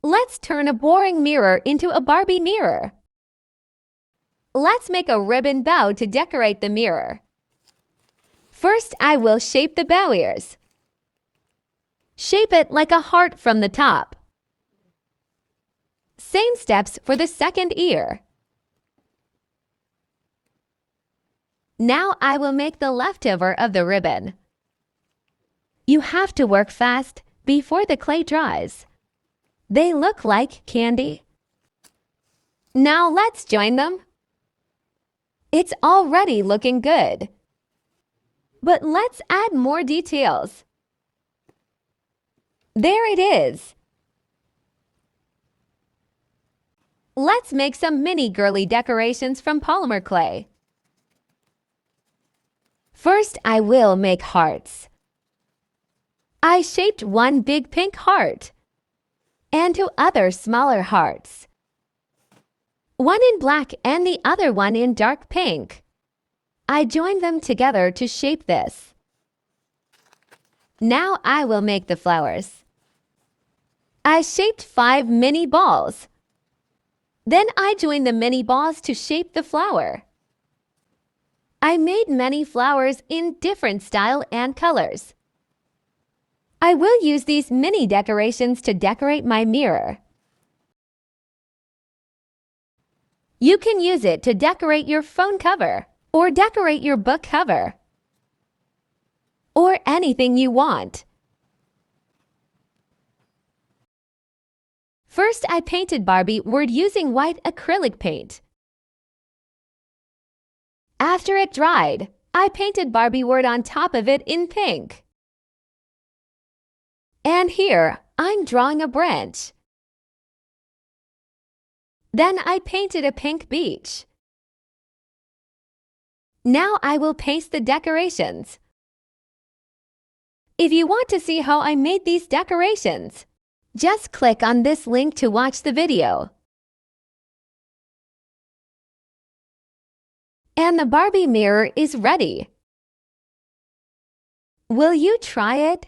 Let's turn a boring mirror into a Barbie mirror. Let's make a ribbon bow to decorate the mirror. First, I will shape the bow ears. Shape it like a heart from the top. Same steps for the second ear. Now I will make the leftover of the ribbon. You have to work fast before the clay dries. They look like candy. Now let's join them. It's already looking good. But let's add more details. There it is. Let's make some mini girly decorations from polymer clay. First, I will make hearts. I shaped one big pink heart and two other smaller hearts. One in black and the other one in dark pink. I joined them together to shape this. Now I will make the flowers. I shaped 5 mini balls. Then I joined the mini balls to shape the flower. I made many flowers in different style and colors. I will use these mini decorations to decorate my mirror. You can use it to decorate your phone cover or decorate your book cover or anything you want. First, I painted Barbie word using white acrylic paint. After it dried, I painted Barbie word on top of it in pink. And here, I'm drawing a branch. Then I painted a pink beach. Now I will paste the decorations. If you want to see how I made these decorations, just click on this link to watch the video. And the Barbie mirror is ready. Will you try it?